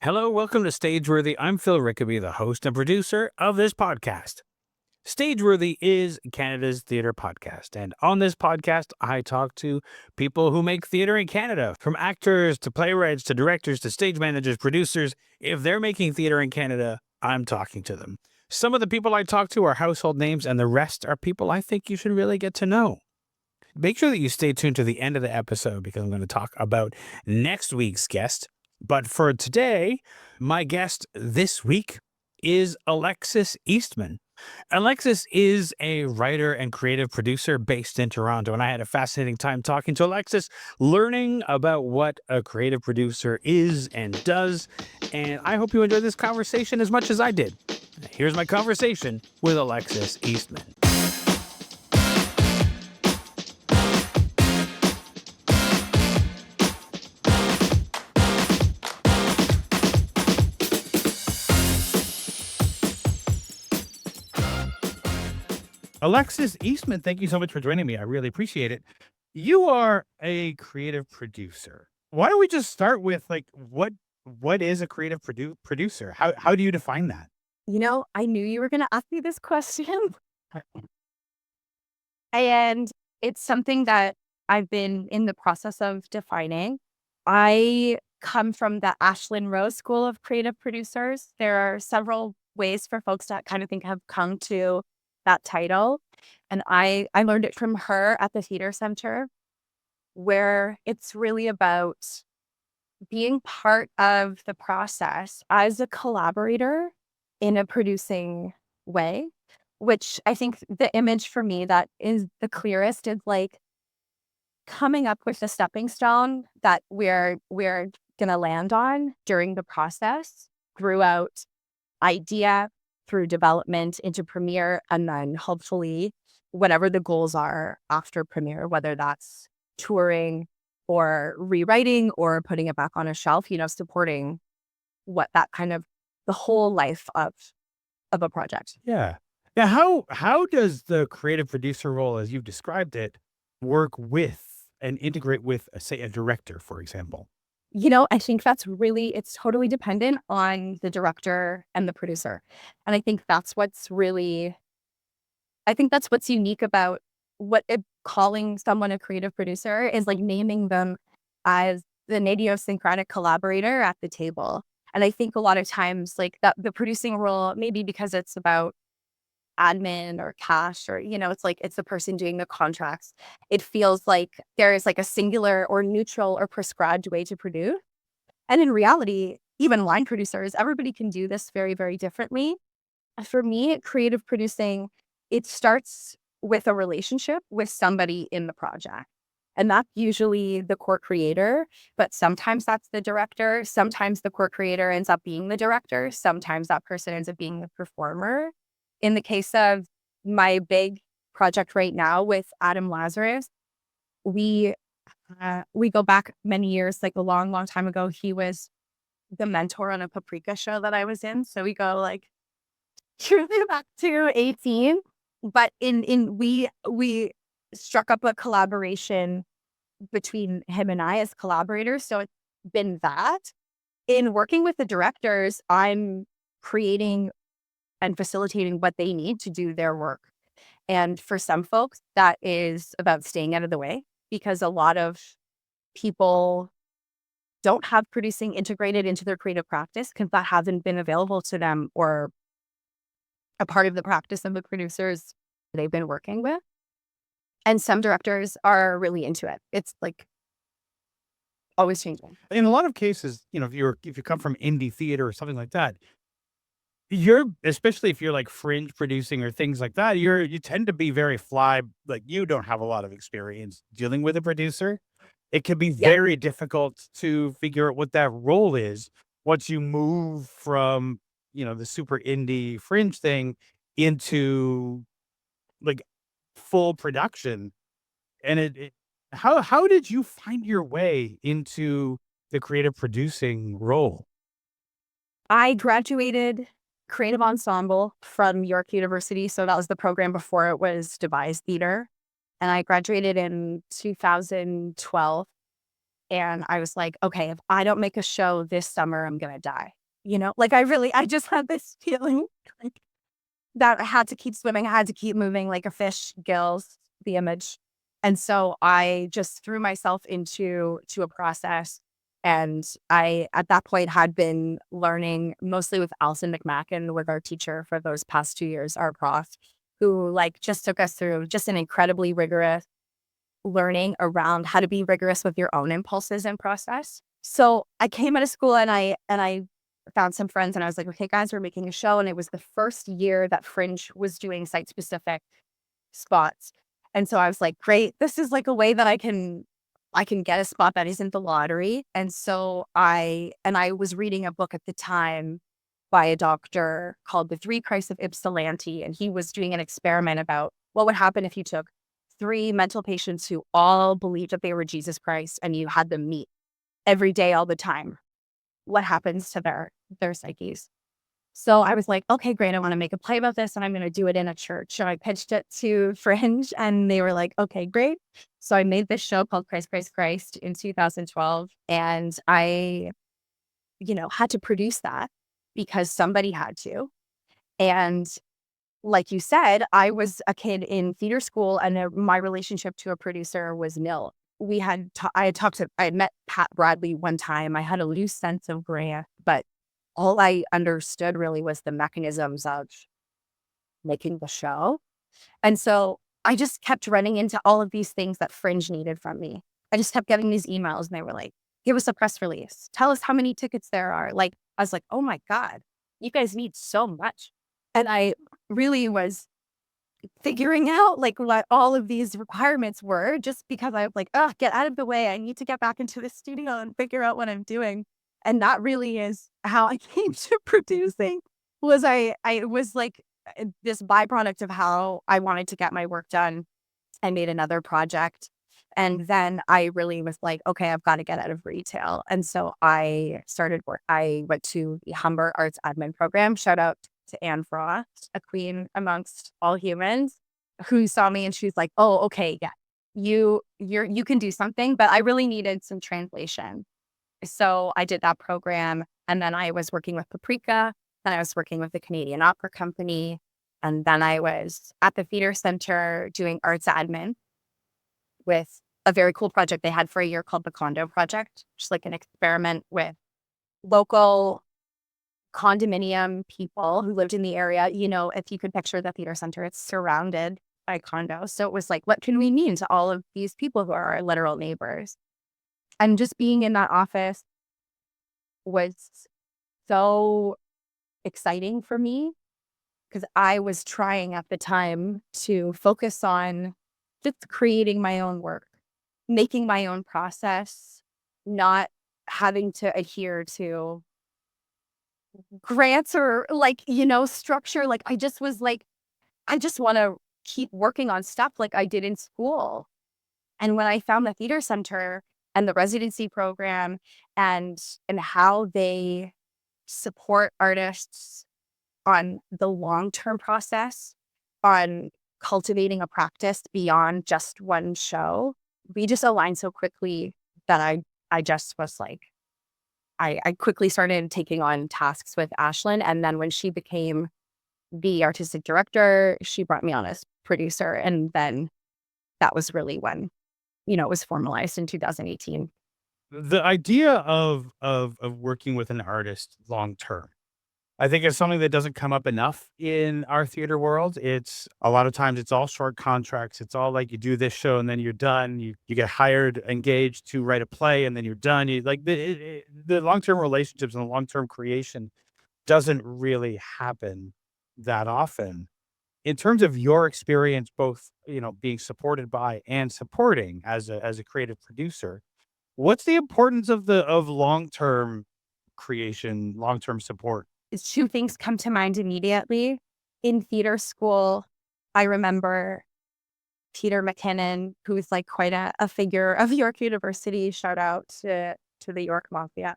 Hello, welcome to Stageworthy. I'm Phil Rickaby, the host and producer of this podcast. Stageworthy is Canada's theatre podcast, and on this podcast, I talk to people who make theatre in Canada, from actors to playwrights to directors to stage managers, producers. If they're making theatre in Canada, I'm talking to them. Some of the people I talk to are household names, and the rest are people I think you should really get to know. Make sure that you stay tuned to the end of the episode because I'm going to talk about next week's guest. But for today, my guest this week is Alexis Eastman. Alexis is a writer and creative producer based in Toronto, and I had a fascinating time talking to Alexis, learning about what a creative producer is and does. And I hope you enjoyed this conversation as much as I did. Here's my conversation with Alexis Eastman. Alexis Eastman, thank you so much for joining me. I really appreciate it. You are a creative producer. Why don't we just start with what is a creative producer? How do you define that? I knew you were going to ask me this question. And it's something that I've been in the process of defining. I come from the Ashlyn Rose School of Creative Producers. There are several ways for folks that kind of think have come to that title. And I learned it from her at the Theater Center, where it's really about being part of the process as a collaborator in a producing way, which I think the image for me that is the clearest is like coming up with a stepping stone that we're going to land on during the process throughout idea, through development into premiere, and then hopefully whatever the goals are after premiere, whether that's touring or rewriting or putting it back on a shelf, supporting what that kind of the whole life of a project. Yeah. Yeah. How does the creative producer role, as you've described it, work with and integrate with, say, a director, for example? I think it's totally dependent on the director and the producer. And I think that's what's unique about calling someone a creative producer is like naming them as the idiosyncratic collaborator at the table. And I think a lot of times like that the producing role, maybe because it's about admin or cash or, it's like it's the person doing the contracts. It feels like there is like a singular or neutral or prescribed way to produce. And in reality, even line producers, everybody can do this very, very differently. For me, creative producing, it starts with a relationship with somebody in the project. And that's usually the core creator, but sometimes that's the director. Sometimes the core creator ends up being the director. Sometimes that person ends up being the performer. In the case of my big project right now with Adam Lazarus, we go back many years, like a long, long time ago. He was the mentor on a Paprika show that I was in. So we go like truly back to 18. But we struck up a collaboration between him and I as collaborators. So it's been that. In working with the directors, I'm creating and facilitating what they need to do their work. And for some folks, that is about staying out of the way because a lot of people don't have producing integrated into their creative practice because that hasn't been available to them or a part of the practice of the producers they've been working with. And some directors are really into it. It's like always changing. In a lot of cases, if you come from indie theater or something like that, especially if you're like fringe producing or things like that, you tend to be very fly. Like you don't have a lot of experience dealing with a producer. It can be Yeah. very difficult to figure out what that role is once you move from, the super indie fringe thing into like full production. And how did you find your way into the creative producing role? I graduated creative ensemble from York University. So that was the program before it was Devised theater. And I graduated in 2012. And I was like, okay, if I don't make a show this summer, I'm going to die. Like I just had this feeling like that I had to keep swimming. I had to keep moving like a fish gills the image. And so I just threw myself into a process. And I, at that point, had been learning mostly with Alison McMacken, with our teacher for those past 2 years, our prof, who like just took us through just an incredibly rigorous learning around how to be rigorous with your own impulses and process. So I came out of school and I found some friends and I was like, okay, guys, we're making a show. And it was the first year that Fringe was doing site specific spots. And so I was like, great, this is like a way that I can get a spot that isn't the lottery. And so I was reading a book at the time by a doctor called The Three Christs of Ypsilanti. And he was doing an experiment about what would happen if you took three mental patients who all believed that they were Jesus Christ and you had them meet every day, all the time. What happens to their psyches? So I was like, okay, great. I want to make a play about this and I'm going to do it in a church. So I pitched it to Fringe and they were like, okay, great. So I made this show called Christ, Christ, Christ in 2012. And I, had to produce that because somebody had to. And like you said, I was a kid in theater school and my relationship to a producer was nil. I had met Pat Bradley one time. I had a loose sense of Grant, but all I understood really was the mechanisms of making the show. And so I just kept running into all of these things that Fringe needed from me. I just kept getting these emails and they were like, give us a press release. Tell us how many tickets there are. Like, I was like, oh my God, you guys need so much. And I really was figuring out like what all of these requirements were just because I was like, oh, get out of the way. I need to get back into the studio and figure out what I'm doing. And that really is how I came to producing. I was like this byproduct of how I wanted to get my work done. I made another project. And then I really was like, okay, I've got to get out of retail. And so I started work. I went to the Humber Arts Admin Program. Shout out to Anne Frost, a queen amongst all humans, who saw me and she was like, oh, okay, yeah, you can do something. But I really needed some translation. So I did that program. And then I was working with Paprika. Then I was working with the Canadian Opera Company. And then I was at the Theater Center doing arts admin with a very cool project they had for a year called the Condo Project, just like an experiment with local condominium people who lived in the area. If you could picture the theater center, it's surrounded by condos. So it was like, what can we mean to all of these people who are our literal neighbors? And just being in that office was so exciting for me because I was trying at the time to focus on just creating my own work, making my own process, not having to adhere to grants or structure. Like I just was like, I just want to keep working on stuff like I did in school. And when I found the theater center and the residency program and how they support artists on the long-term process, on cultivating a practice beyond just one show, we just aligned so quickly that I just was like, I quickly started taking on tasks with Ashlyn. And then when she became the artistic director, she brought me on as producer. And then that was really when, it was formalized in 2018. The idea of working with an artist long term, I think it's something that doesn't come up enough in our theater world. It's a lot of times it's all short contracts. It's all like you do this show and then you're done. You get hired, engaged to write a play, and then you're done. You like the long term relationships and the long term creation doesn't really happen that often. In terms of your experience, both being supported by and supporting as a creative producer, what's the importance of long term creation, long term support? Two things come to mind immediately. In theater school, I remember Peter McKinnon, who's like quite a figure of York University. Shout out to the York Mafia.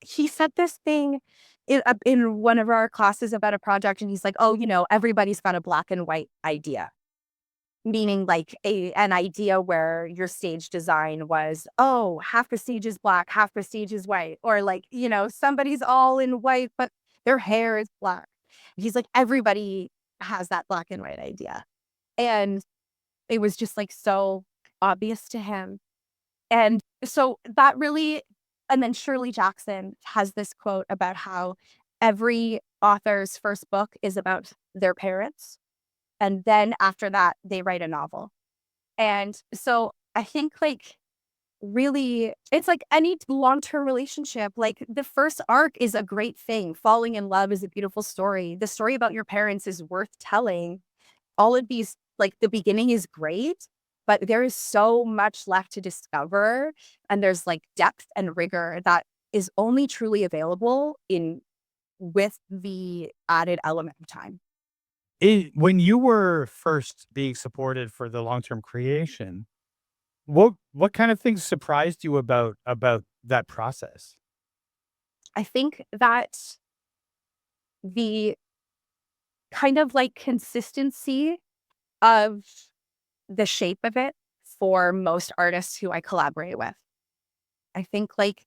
He said this thing in one of our classes about a project, and he's like, "Oh, everybody's got a black and white idea." meaning like an idea where your stage design was, oh, half the stage is black, half the stage is white, or like, somebody's all in white, but their hair is black. He's like, everybody has that black and white idea. And it was just like so obvious to him. And so that really, and then Shirley Jackson has this quote about how every author's first book is about their parents. And then after that, they write a novel. And so I think like really, it's like any long-term relationship. Like the first arc is a great thing. Falling in love is a beautiful story. The story about your parents is worth telling. All of these, like the beginning is great, but there is so much left to discover. And there's like depth and rigor that is only truly available in with the added element of time. When you were first being supported for the long-term creation, what kind of things surprised you about that process? I think that the kind of like consistency of the shape of it for most artists who I collaborate with. I think like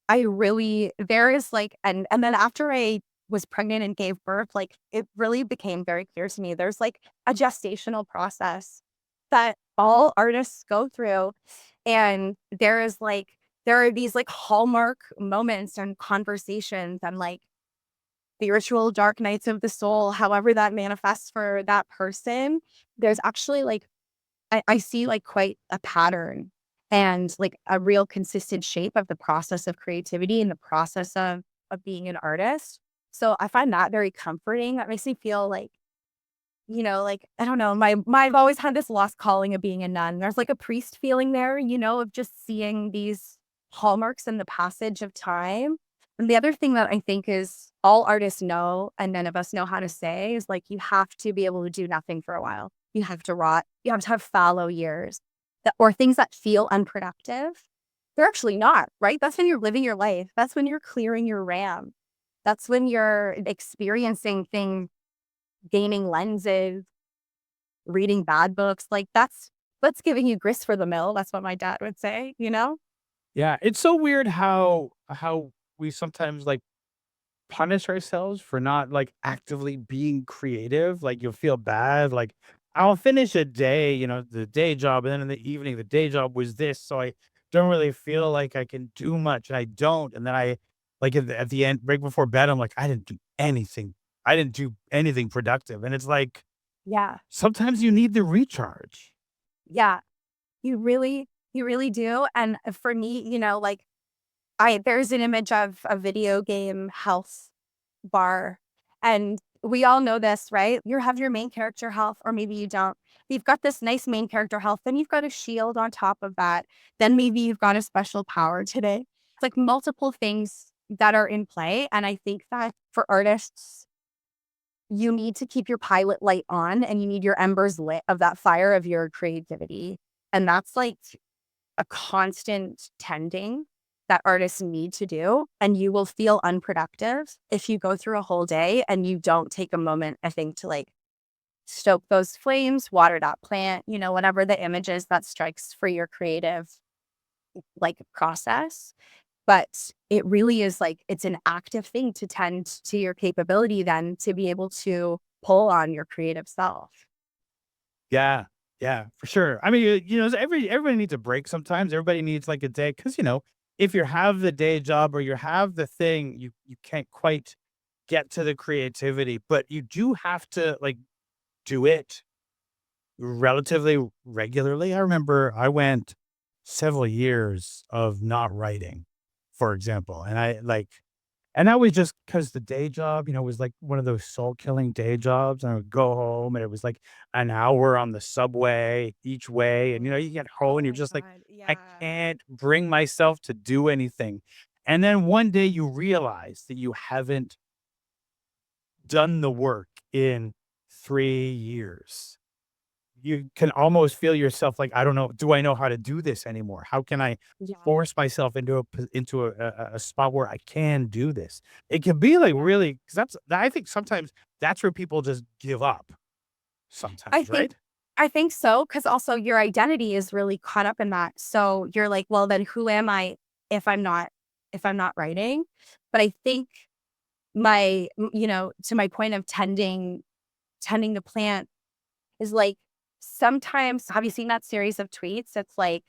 I really there is like and then after I was pregnant and gave birth, like it really became very clear to me there's like a gestational process that all artists go through. And there are these like hallmark moments and conversations and like spiritual dark nights of the soul, however that manifests for that person. There's actually like I see like quite a pattern and like a real consistent shape of the process of creativity and the process of being an artist. So I find that very comforting. That makes me feel like, like I don't know, I've always had this lost calling of being a nun. There's like a priest feeling there, of just seeing these hallmarks in the passage of time. And the other thing that I think is all artists know and none of us know how to say is like you have to be able to do nothing for a while. You have to rot. You have to have fallow years or things that feel unproductive. They're actually not, right? That's when you're living your life. That's when you're clearing your RAM. That's when you're experiencing things, gaining lenses, reading bad books. Like that's giving you grist for the mill. That's what my dad would say, you know? Yeah, it's so weird how we sometimes, like, punish ourselves for not, like, actively being creative. Like, you'll feel bad, like, I'll finish a day, the day job, and then in the evening, the day job was this, so I don't really feel like I can do much, and I don't, and then I like, at the end, right before bed, I'm like, "I didn't do anything. I didn't do anything productive," and it's like, Yeah. sometimes you need the recharge. Yeah. You really do. And for me, like there's an image of a video game health bar. And we all know this, right? You have your main character health, or maybe you don't. You've got this nice main character health, then you've got a shield on top of that. Then maybe you've got a special power today. It's like multiple things that are in play. And I think that for artists, you need to keep your pilot light on and you need your embers lit of that fire of your creativity. And that's like a constant tending that artists need to do. And you will feel unproductive if you go through a whole day and you don't take a moment, I think, to like stoke those flames, water that plant, whatever the image is that strikes for your creative like process. But it really is like it's an active thing to tend to your capability then to be able to pull on your creative self. Yeah, yeah, for sure. I mean, everybody needs a break sometimes. Everybody needs like a day because if you have the day job or you have the thing, you can't quite get to the creativity, but you do have to like do it relatively regularly. I remember I went several years of not writing, for example, and that was just because the day job, was like one of those soul killing day jobs. And I would go home and it was like an hour on the subway each way. And, you get home and you're just like, I can't bring myself to do anything. And then one day you realize that you haven't done the work in 3 years. You can almost feel yourself like, I don't know, do I know how to do this anymore? How can I Yeah. force myself into a spot where I can do this? It can be like Yeah. really, because I think sometimes that's where people just give up I sometimes, think right? I think so, because also your identity is really caught up in that. So you're like, well, then who am I if I'm not writing? But I think to my point of tending the plant is like sometimes have you seen that series of tweets? It's like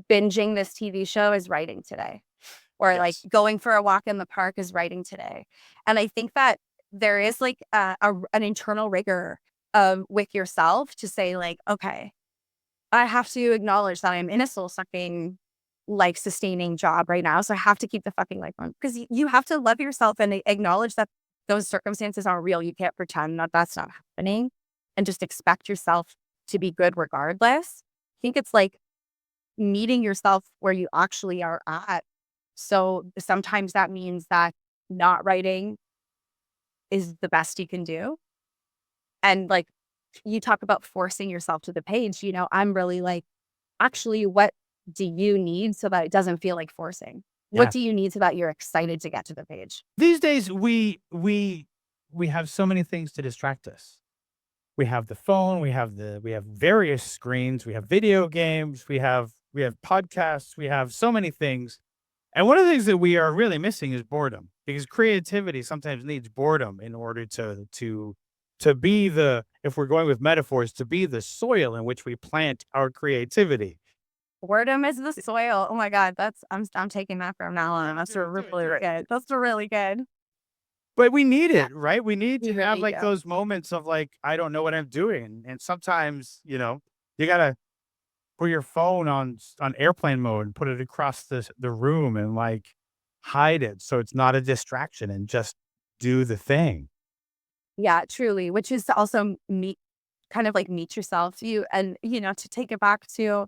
binging this TV show is writing today, or like Yes. going for a walk in the park is writing today. And I think that there is like an internal rigor with yourself to say like, okay, I have to acknowledge that I'm in a soul sucking, like sustaining job right now. So I have to keep the fucking light on because you have to love yourself and acknowledge that those circumstances aren't real. You can't pretend that that's not happening and just expect yourself to be good regardless. I think it's like meeting yourself where you actually are at. So sometimes that means that not writing is the best you can do. And like you talk about forcing yourself to the page, I'm really like, actually, what do you need so that it doesn't feel like forcing? What Yeah. do you need so that you're excited to get to the page? These days, we have so many things to distract us. We have the phone, we have various screens, we have video games, we have podcasts, we have so many things. And one of the things that we are really missing is boredom, because creativity sometimes needs boredom in order to be the, if we're going with metaphors, to be the soil in which we plant our creativity. Boredom is the soil. Oh my God, I'm taking that from now on. That's really good. That's really good. But we need Yeah, it, right? We need you to have really like do. those moments of like, I don't know what I'm doing. And sometimes, you gotta put your phone on airplane mode and put it across the room and like hide it so it's not a distraction and just do the thing. Yeah, truly, which is to also kind of like meet yourself. To take it back to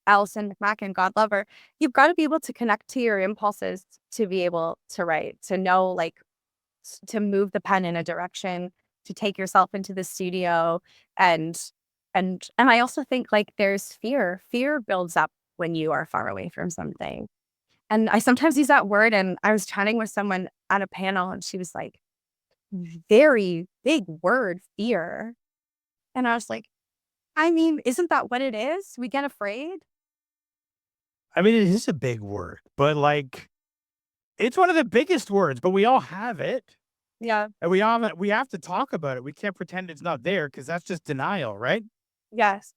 Alison McMacken, God love her, you've got to be able to connect to your impulses to be able to write, to know like to move the pen in a direction, to take yourself into the studio. And and and I also think like there's fear. Fear builds up when you are far away from something. And I sometimes use that word, and I was chatting with someone at a panel and she was like, very big word, fear. And I was like, I mean, isn't that what it is? We get afraid. I mean, it is a big word, but like it's one of the biggest words, but we all have it. Yeah. And we have to talk about it. We can't pretend it's not there because that's just denial, right? Yes.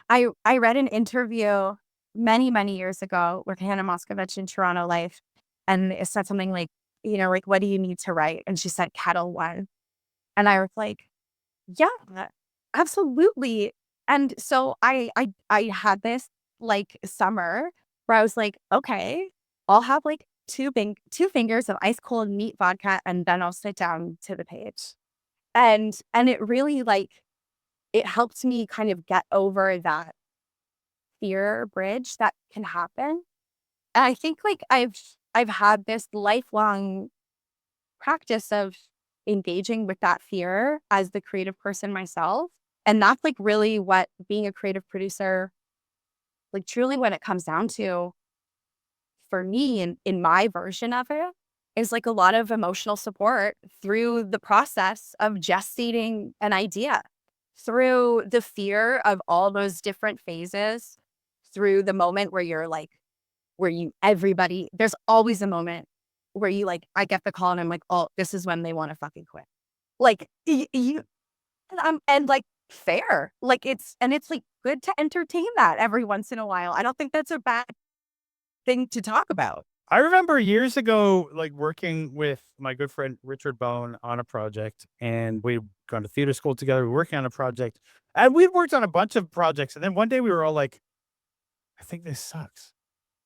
I read an interview many, many years ago with Hannah Moscovich in Toronto Life, and it said something like, like, what do you need to write? And she said Kettle One. And I was like, yeah, absolutely. And so I had this like summer where I was like, okay, I'll have like two fingers of ice cold neat vodka, and then I'll sit down to the page. And it really like it helped me kind of get over that fear bridge that can happen. And I think like I've had this lifelong practice of engaging with that fear as the creative person myself. And that's like really what being a creative producer, like truly when it comes down to for me in my version of it, is like a lot of emotional support through the process of gestating an idea, through the fear of all those different phases, through the moment where you're like, there's always a moment where you like, I get the call and I'm like, oh, this is when they want to fucking quit. Like, and like, fair. Like, it's like good to entertain that every once in a while. I don't think that's a bad thing to talk about. I remember years ago, like working with my good friend Richard Bone on a project, and we'd gone to theater school together. We were working on a project, and we'd worked on a bunch of projects. And then one day we were all like, I think this sucks.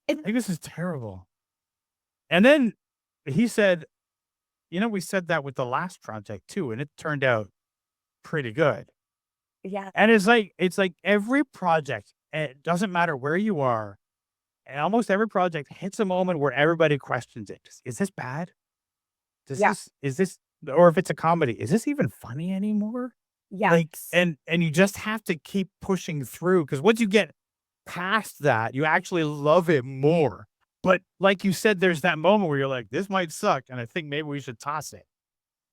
I think this is terrible. And then he said, we said that with the last project too, and it turned out pretty good. Yeah. And it's like every project, it doesn't matter where you are, and almost every project hits a moment where everybody questions it. Is this bad? Yeah. Is this, or if it's a comedy, is this even funny anymore? Like, Yes. and you just have to keep pushing through, because once you get past that, you actually love it more. But like you said, there's that moment where you're like, this might suck, and I think maybe we should toss it.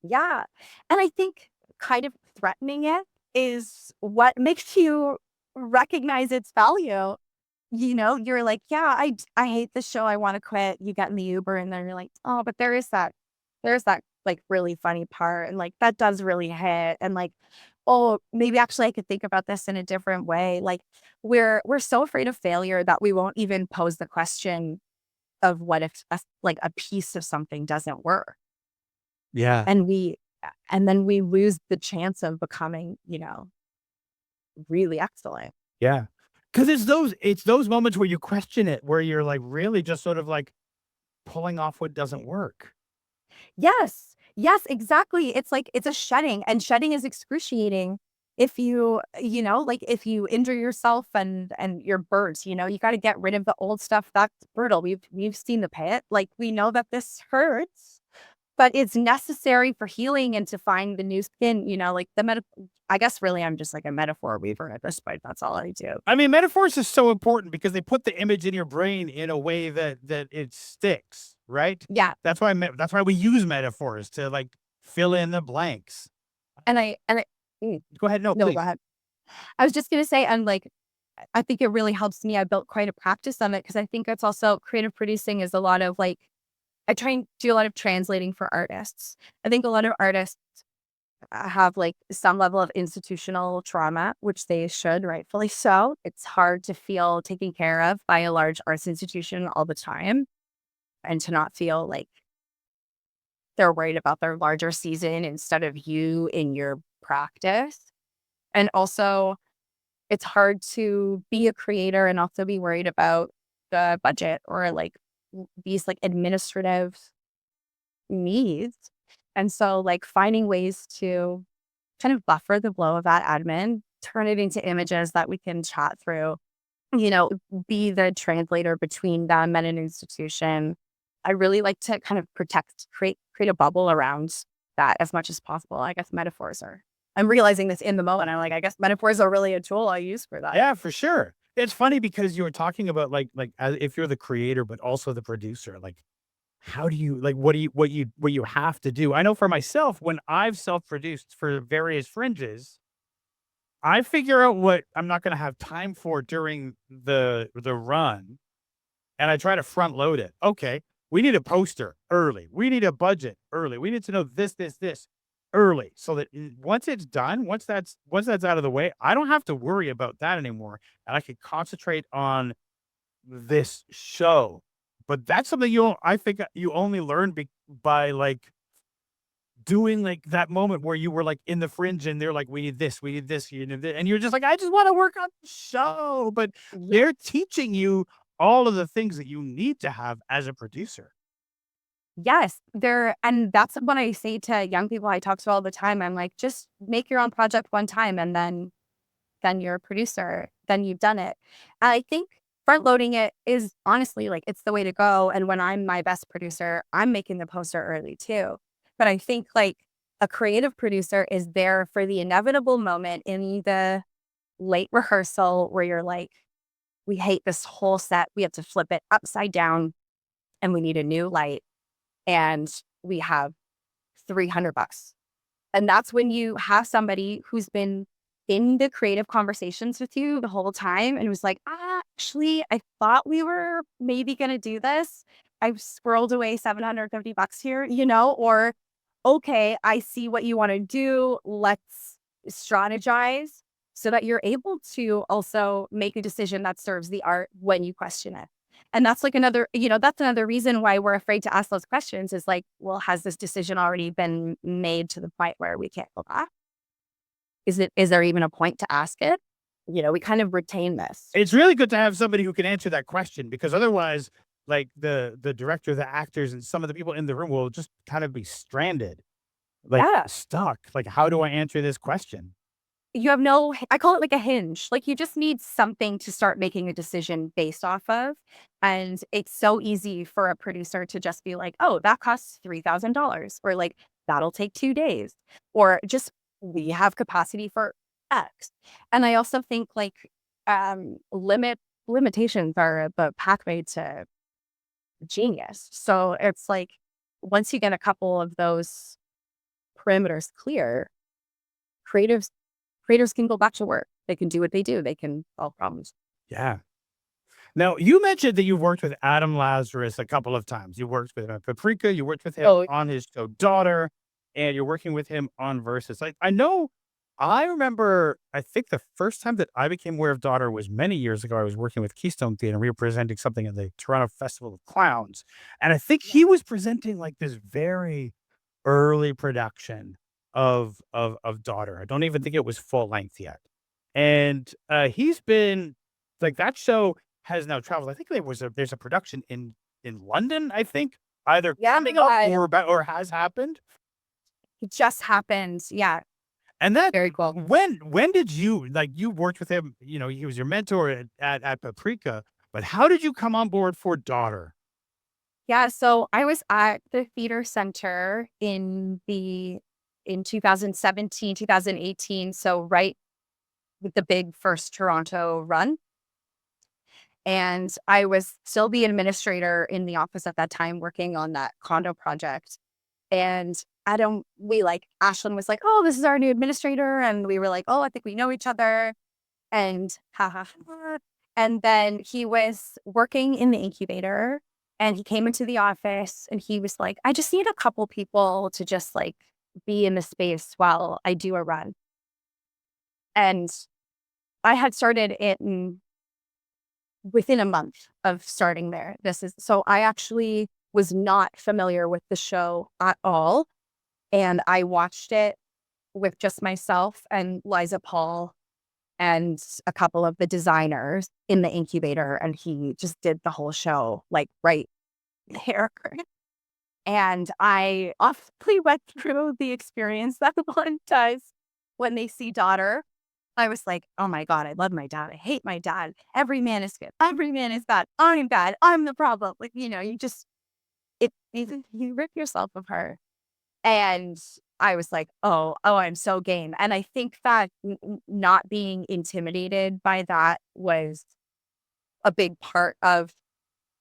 Yeah. And I think kind of threatening it. is what makes you recognize its value. You're like, yeah, I hate this show. I want to quit. You get in the Uber and then you're like, oh, but there's that like really funny part. And like, that does really hit. And like, oh, maybe actually I could think about this in a different way. Like we're so afraid of failure that we won't even pose the question of what if like a piece of something doesn't work. Yeah. And then we lose the chance of becoming, really excellent. Yeah. Because it's those moments where you question it, where you're like really just sort of like pulling off what doesn't work. Yes. Yes, exactly. It's like it's a shedding, and shedding is excruciating. If like if you injure yourself and you're burnt, you got to get rid of the old stuff. That's brutal. We've seen the pit. Like we know that this hurts, but it's necessary for healing and to find the new skin, like I guess really I'm just like a metaphor weaver at this point. That's all I do. I mean, metaphors is so important because they put the image in your brain in a way that it sticks, right? Yeah. That's why we use metaphors to like fill in the blanks. And I mm, Go ahead. No, no, go please. ahead. I was just gonna say, and like I think it really helps me. I built quite a practice on it because I think it's also creative producing is a lot of like I try and do a lot of translating for artists. I think a lot of artists have like some level of institutional trauma, which they should, rightfully so. It's hard to feel taken care of by a large arts institution all the time and to not feel like they're worried about their larger season instead of you in your practice. And also, it's hard to be a creator and also be worried about the budget or like these like administrative needs. And so, like, finding ways to kind of buffer the blow of that admin, turn it into images that we can chat through, you know, be the translator between them and an institution. I really like to kind of create a bubble around that as much as possible. I guess metaphors are. I'm realizing this in the moment. I'm like, I guess metaphors are really a tool I use for that. Yeah, for sure. It's funny because you were talking about like as if you're the creator, but also the producer. Like, how do you like what you have to do? I know for myself, when I've self-produced for various fringes, I figure out what I'm not going to have time for during the run, and I try to front load it. Okay, we need a poster early. We need a budget early. We need to know this early so that once it's done, once that's out of the way, I don't have to worry about that anymore, and I can concentrate on this show. But that's something I think you only learn by like doing like that moment where you were like in the fringe and they're like, we need this, you know, and you're just like, I just want to work on the show. But Yeah. they're teaching you all of the things that you need to have as a producer. Yes, and that's what I say to young people I talk to all the time. I'm like, just make your own project one time and then you're a producer, then you've done it. And I think front loading it is honestly like it's the way to go. And when I'm my best producer, I'm making the poster early too. But I think like a creative producer is there for the inevitable moment in the late rehearsal where you're like, we hate this whole set. We have to flip it upside down and we need a new light. And we have $300. And that's when you have somebody who's been in the creative conversations with you the whole time and was like, actually, I thought we were maybe going to do this. I've squirreled away $750 here, or okay, I see what you want to do. Let's strategize so that you're able to also make a decision that serves the art when you question it. And that's like that's another reason why we're afraid to ask those questions is like, well, has this decision already been made to the point where we can't go back? Is there even a point to ask it? We kind of retain this. It's really good to have somebody who can answer that question because otherwise, like the director, the actors, and some of the people in the room will just kind of be stranded, like Yeah. stuck. Like, how do I answer this question? You have I call it like a hinge. Like you just need something to start making a decision based off of. And it's so easy for a producer to just be like, oh, that costs $3,000 or like that'll take 2 days or just we have capacity for X. And I also think like limitations are the pathway to genius. So it's like once you get a couple of those perimeters clear, creatives creators can go back to work. They can do what they do. They can solve problems. Yeah. Now, you mentioned that you've worked with Adam Lazarus a couple of times. You worked with him at Paprika, you worked with him Oh, on his show Daughter, and you're working with him on Versus. I know I remember, I think the first time that I became aware of Daughter was many years ago. I was working with Keystone Theater, and we were presenting something at the Toronto Festival of Clowns. And I think yeah. he was presenting like this very early production of Daughter. I don't even think it was full length yet. And he's been like that show has now traveled. I think there's a production in London, I think, either Yeah. coming up or has happened. It just happened. Yeah. And that Very cool. when did you like you worked with him, he was your mentor at Paprika, but how did you come on board for Daughter? Yeah. So I was at the theater center in 2017, 2018. So right with the big first Toronto run. And I was still the administrator in the office at that time working on that condo project. And Ashlyn was like, oh, this is our new administrator. And we were like, oh, I think we know each other. And ha ha ha. And then he was working in the incubator and he came into the office and he was like, I just need a couple people to just like be in the space while I do a run. And I had started in within a month of starting there. So I actually was not familiar with the show at all. And I watched it with just myself and Liza Paul and a couple of the designers in the incubator. And he just did the whole show like right there. And I awfully went through the experience that one does when they see Daughter. I was like, oh my God, I love my dad. I hate my dad. Every man is good. Every man is bad. I'm bad. I'm the problem. Like, you just, you rip yourself apart. And I was like, oh, I'm so game. And I think that not being intimidated by that was a big part of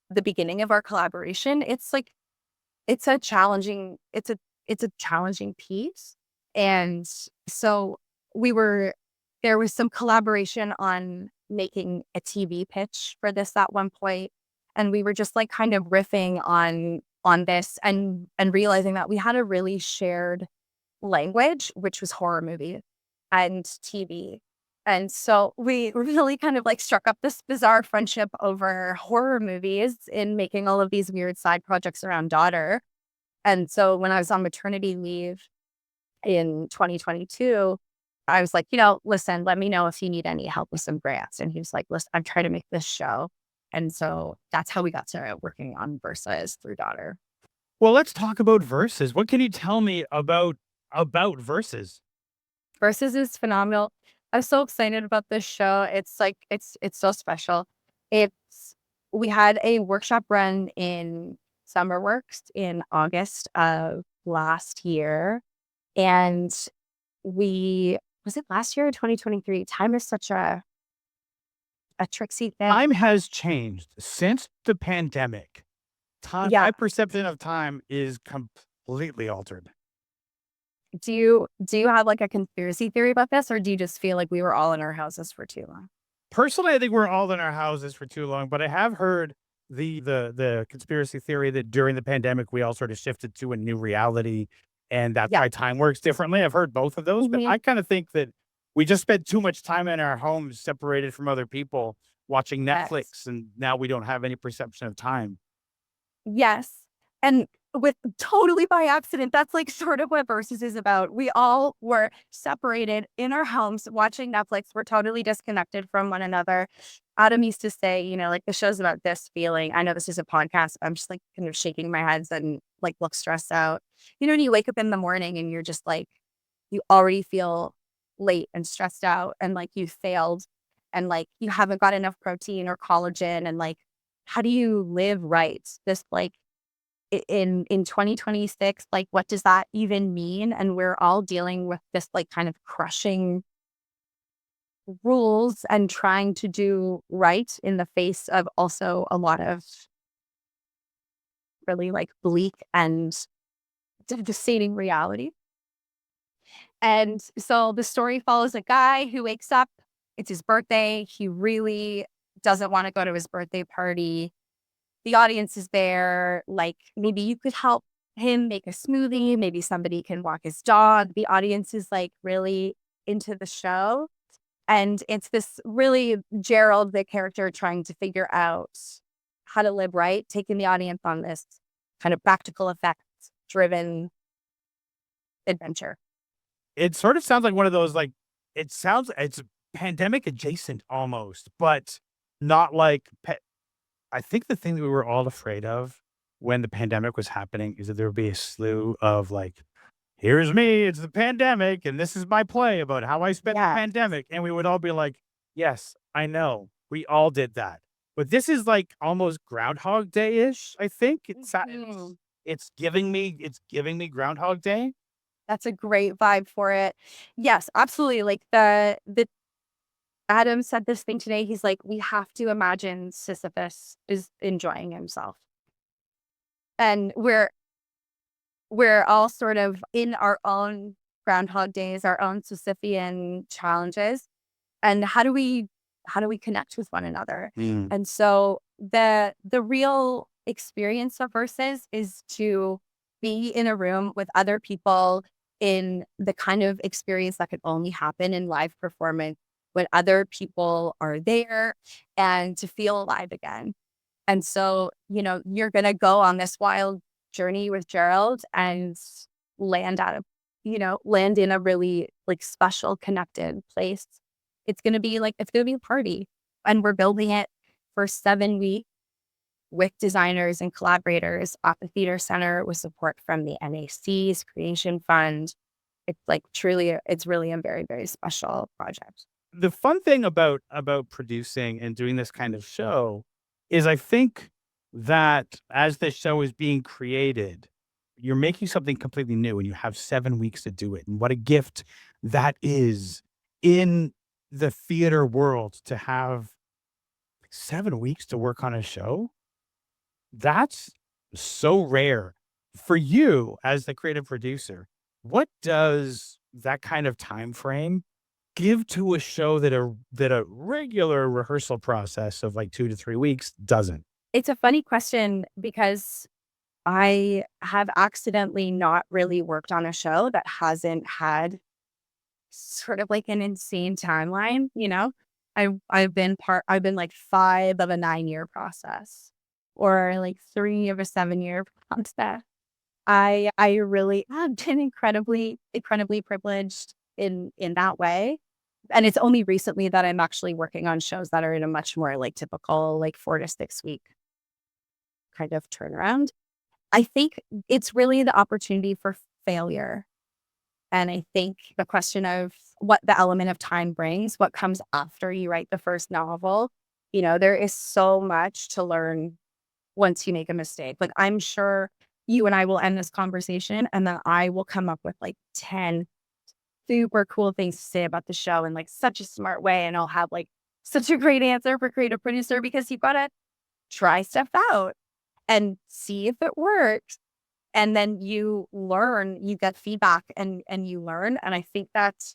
the beginning of our collaboration. It's like, it's a challenging, it's a challenging piece. And so there was some collaboration on making a TV pitch for this at one point, and we were just like kind of riffing on this and realizing that we had a really shared language, which was horror movie and TV. And so we really kind of like struck up this bizarre friendship over horror movies in making all of these weird side projects around Daughter. And so when I was on maternity leave in 2022, I was like, listen, let me know if you need any help with some grants. And he was like, listen, I'm trying to make this show. And so that's how we got started working on Versus through Daughter. Well, let's talk about Versus. What can you tell me about Versus? Versus is phenomenal. I'm so excited about this show. It's like it's so special. It's We had a workshop run in SummerWorks in August of last year. And was it last year or 2023? Time is such a tricksy thing. Time has changed since the pandemic. Yeah. My perception of time is completely altered. Do you have like a conspiracy theory about this, or do you just feel like we were all in our houses for too long? Personally, I think we're all in our houses for too long, but I have heard the conspiracy theory that during the pandemic we all sort of shifted to a new reality, and that's Yeah. why time works differently. I've heard both of those, but Mhm. I kind of think that we just spent too much time in our homes separated from other people watching Yes. Netflix, and now we don't have any perception of time. Yes. And with totally by accident, that's like sort of what Versus is about. We all were separated in our homes watching Netflix. We're totally disconnected from one another. Adam used to say, like the show's about this feeling. I know this is a podcast. I'm just like kind of shaking my head and like look stressed out. When you wake up in the morning and you're just like, you already feel late and stressed out and like you failed and like you haven't got enough protein or collagen and like, how do you live right? This like in 2026, like what does that even mean? And we're all dealing with this like kind of crushing rules and trying to do right in the face of also a lot of really like bleak and devastating reality. And so the story follows a guy who wakes up, it's his birthday. He really doesn't want to go to his birthday party. The audience is there. Like, maybe you could help him make a smoothie. Maybe somebody can walk his dog. The audience is like really into the show. And it's this really Gerald, the character, trying to figure out how to live right, taking the audience on this kind of practical effects driven adventure. It sort of sounds like one of those, like, it's pandemic adjacent almost, but not like I think the thing that we were all afraid of when the pandemic was happening is that there would be a slew of like, here's me, it's the pandemic, and this is my play about how I spent the Yeah. pandemic. And we would all be like, yes, I know. We all did that. But this is like almost Groundhog Day-ish, I think. Mhm. It's giving me Groundhog Day. That's a great vibe for it. Yes, absolutely. Like the Adam said this thing today. He's like, we have to imagine Sisyphus is enjoying himself. And we're all sort of in our own Groundhog Days, our own Sisyphean challenges. And how do we connect with one another? Mm. And so the real experience of verses is to be in a room with other people in the kind of experience that could only happen in live performance when other people are there, and to feel alive again. And so, you're going to go on this wild journey with Gerald and land out of, land in a really like special connected place. It's going to be a party, and we're building it for 7 weeks with designers and collaborators at the theater center with support from the NAC's Creation Fund. It's like it's really a very, very special project. The fun thing about producing and doing this kind of show is I think that as this show is being created, you're making something completely new and you have 7 weeks to do it. And what a gift that is in the theater world to have 7 weeks to work on a show. That's so rare. For you as the creative producer, what does that kind of time frame give to a show that a regular rehearsal process of like 2 to 3 weeks doesn't? It's a funny question because I have accidentally not really worked on a show that hasn't had sort of like an insane timeline, you know? I've been like 5 of a 9-year process, or like 3 of a 7-year process. I really have been incredibly, incredibly privileged in that way. And it's only recently that I'm actually working on shows that are in a much more like typical, like 4 to 6 week kind of turnaround. I think it's really the opportunity for failure. And I think the question of what the element of time brings, what comes after you write the first novel, there is so much to learn once you make a mistake. Like, I'm sure you and I will end this conversation and then I will come up with like 10 super cool things to say about the show in like such a smart way. And I'll have like such a great answer for creative producer, because you've got to try stuff out and see if it works. And then you learn, you get feedback, and you learn. And I think that's,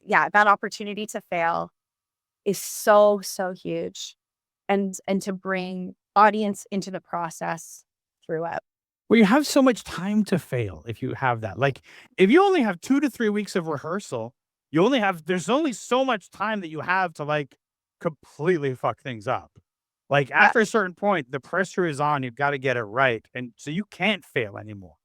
yeah, that opportunity to fail is so, so huge. And to bring audience into the process throughout. Well, you have so much time to fail if you have that. Like, if you only have 2 to 3 weeks of rehearsal, there's only so much time that you have to, like, completely fuck things up. Like, Yeah. after a certain point, the pressure is on, you've gotta get it right, and so you can't fail anymore.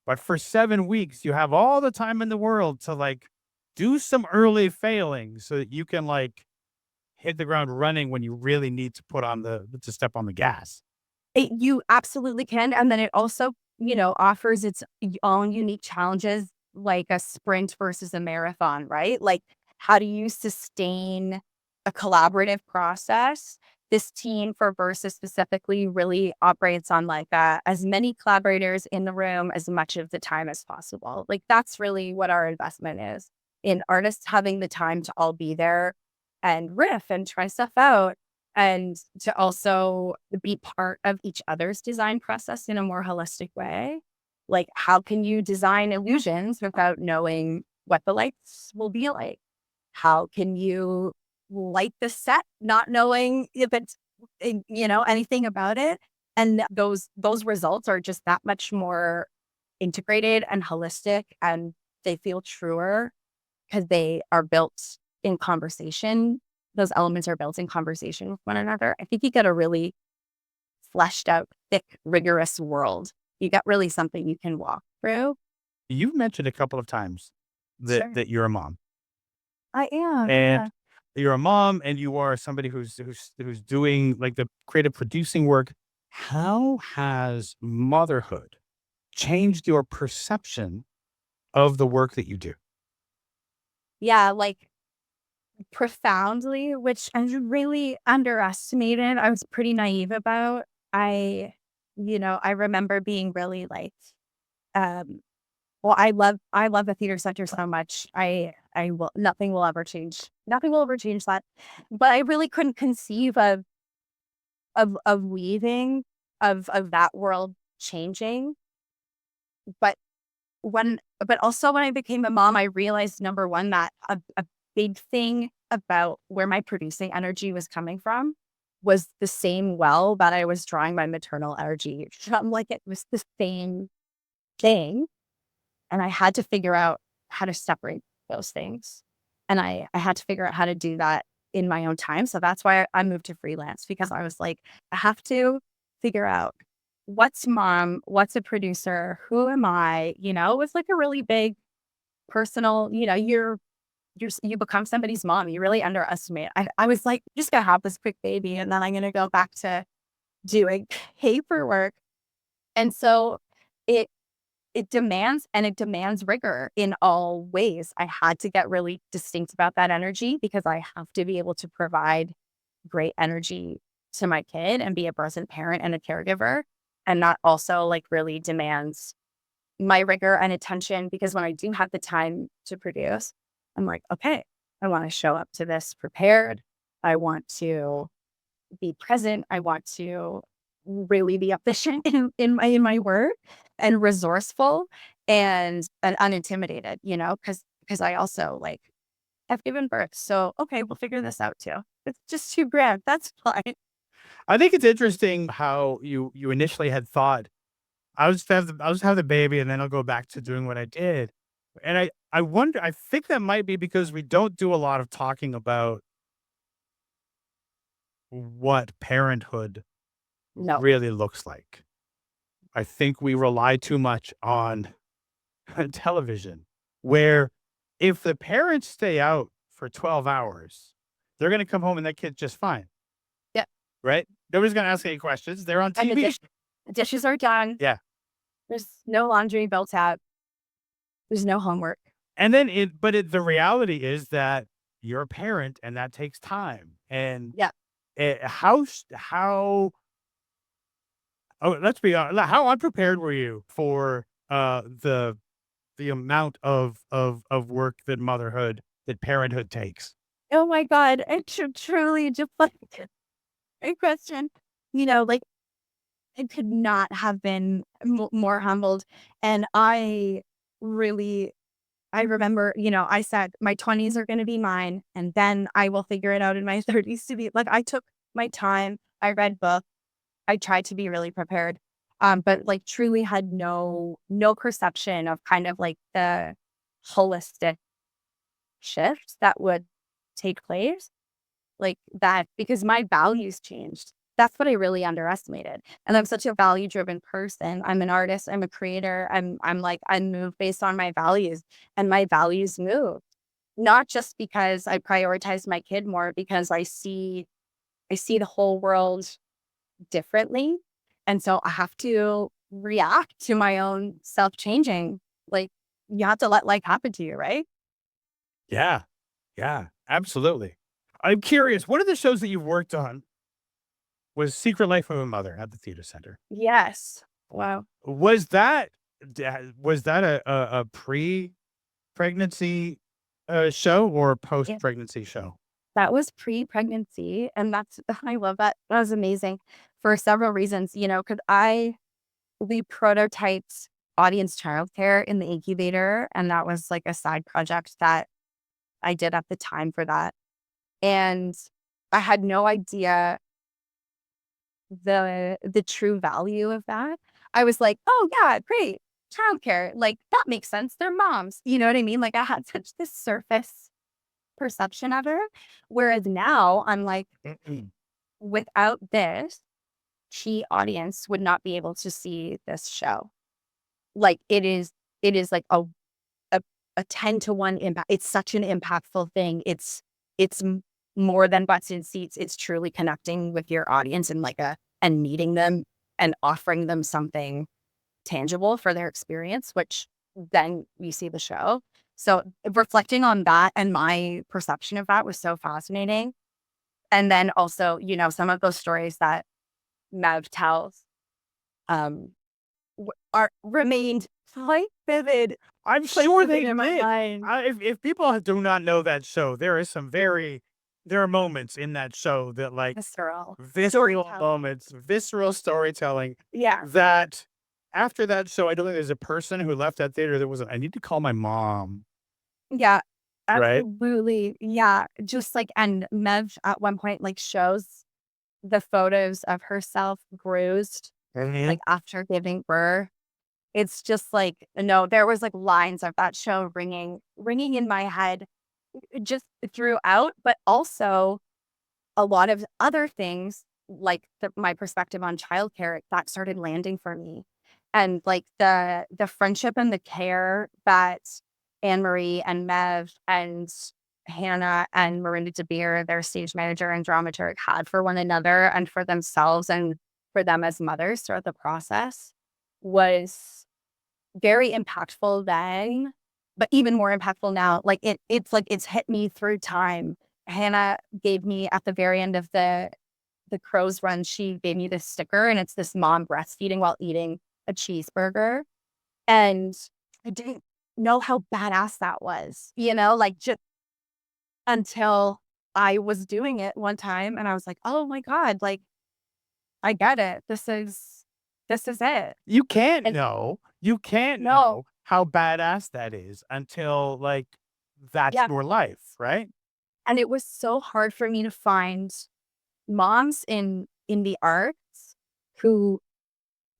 But for 7 weeks, you have all the time in the world to, like, do some early failing so that you can, like, hit the ground running when you really need to step on the gas. You absolutely can. And then it also, offers its own unique challenges, like a sprint versus a marathon, right? Like, how do you sustain a collaborative process? This team for Versus specifically really operates on like as many collaborators in the room as much of the time as possible. Like, that's really what our investment is, in artists having the time to all be there and riff and try stuff out, and to also be part of each other's design process in a more holistic way. Like, how can you design illusions without knowing what the lights will be like. How can you light the set, not knowing if it's, anything about it? And those results are just that much more integrated and holistic, and they feel truer because they are built in conversation. Those elements are built in conversation with one another. I think you get a really fleshed out, thick, rigorous world. You got really something you can walk through. You've mentioned a couple of times that Sure. that you're a mom, I am. and Yeah. you're a mom, and you are somebody who's doing like the creative producing work. How has motherhood changed your perception of the work that you do? Yeah, like profoundly, which I really underestimated. I was pretty naive about. I remember being really like, um, well, I love the theater center so much. I will nothing will ever change. Nothing will ever change that. But I really couldn't conceive of leaving, of that world changing. But but also when I became a mom, I realized, number one, that a big thing about where my producing energy was coming from was the same well that I was drawing my maternal energy from. Like, it was the same thing. And I had to figure out how to separate those things. And I had to figure out how to do that in my own time. So that's why I moved to freelance, because I was like, I have to figure out what's mom, what's a producer, who am I? It was like a really big personal, you become somebody's mom. You really underestimate. I was like, just gonna have this quick baby and then I'm gonna go back to doing paperwork. And so it it demands rigor in all ways. I had to get really distinct about that energy because I have to be able to provide great energy to my kid and be a present parent and a caregiver. And that also like really demands my rigor and attention, because when I do have the time to produce, I'm like, okay, I want to show up to this prepared. I want to be present. I want to really be efficient in my work, and resourceful, and unintimidated, because I also like have given birth. So okay, we'll figure this out too. It's just 2 grand. That's fine. I think it's interesting how you initially had thought, I'll just have the baby and then I'll go back to doing what I did. And I wonder, I think that might be because we don't do a lot of talking about what parenthood No. really looks like. I think we rely too much on television, where if the parents stay out for 12 hours, they're going to come home and that kid's just fine, Yeah. right? Nobody's going to ask any questions. They're on And the TV. dishes are done. Yeah. There's no laundry built out. There's no homework. And then the reality is that you're a parent and that takes time. And Yeah. how, oh, let's be honest, how unprepared were you for the amount of work that parenthood takes? Oh my God. It truly just like a question. Like, I could not have been more humbled. And really, I remember, I said my 20s are going to be mine, and then I will figure it out in my 30s to be like, I took my time. I read books. I tried to be really prepared. But like truly had no perception of kind of like the holistic shift that would take place, like that, because my values changed. That's what I really underestimated. And I'm such a value driven person. I'm an artist. I'm a creator. I move based on my values, and my values move. Not just because I prioritize my kid more, because I see the whole world differently. And so I have to react to my own self changing. Like, you have to let life happen to you, right? Yeah. Yeah, absolutely. I'm curious, one of the shows that you've worked on was Secret Life of a Mother at the theater center. Yes. Wow. Was that was that a pre-pregnancy show or a post-pregnancy show? That was pre-pregnancy, and that's I love that. That was amazing for several reasons, because we prototyped audience childcare in the incubator. And that was like a side project that I did at the time for that. And I had no idea the true value of that. I was like, oh yeah, great. Childcare. Like that makes sense. They're moms. You know what I mean? Like I had such this surface perception of her. Whereas now I'm like, without this, key audience would not be able to see this show. Like it is like a, a 10-to-1 impact. It's such an impactful thing. It's more than butts in seats. It's truly connecting with your audience and and meeting them and offering them something tangible for their experience, which then we see the show. So reflecting on that and my perception of that was so fascinating. And then also, some of those stories that Mev tells um, are remained quite vivid. I'm sure they In my did. mind. If people do not know that show, there are moments in that show that like Visceral. visceral Storytelling. moments, visceral storytelling Yeah. that after that show, I don't think there's a person who left that theater that wasn't, I need to call my mom, Yeah. right? Absolutely. Yeah. Just like, and Mev at one point like shows the photos of herself bruised, Mhm. like after giving birth. It's just like, no, there was like lines of that show ringing in my head just throughout, but also a lot of other things like my perspective on childcare that started landing for me. And like the friendship and the care that Anne Marie and Mev and Hannah and Marinda De Beer, their stage manager and dramaturg, had for one another and for themselves and for them as mothers throughout the process was very impactful then, but even more impactful now. Like it's like it's hit me through time. Hannah gave me at the very end of the Crow's Run, she gave me this sticker, and it's this mom breastfeeding while eating a cheeseburger. And I didn't know how badass that was, like just until I was doing it one time and I was like, oh my God, like I get it. This is it. And You can't no, know how badass that is until like that's yeah. your life, right? And it was so hard for me to find moms in the arts who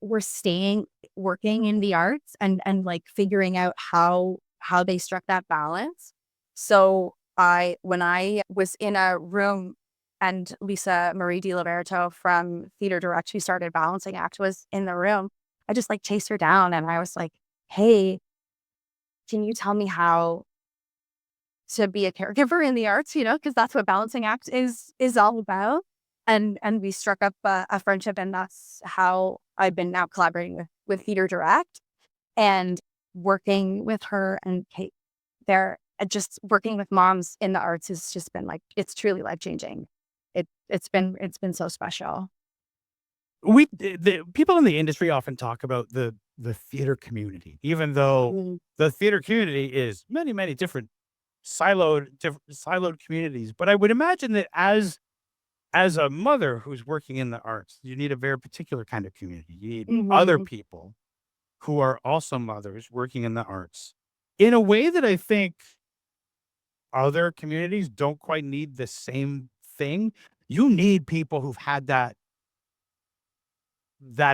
were staying working in the arts and like figuring out how they struck that balance. So when I was in a room and Lisa Marie Di Liberto from Theater Direct, who started Balancing Act, was in the room, I just like chased her down and I was like, hey, can you tell me how to be a caregiver in the arts, because that's what Balancing Act is all about. And we struck up a friendship, and that's how I've been now collaborating with Theater Direct and working with her and Kate there. Just working with moms in the arts has just been like, it's truly life changing. It's been so special. The people in the industry often talk about the theater community, even though Mm. the theater community is many different siloed communities. But I would imagine that as a mother who's working in the arts, you need a very particular kind of community. You need other Mhm. people who are also mothers working in the arts in a way that I think other communities don't quite need the same thing. You need people who've had that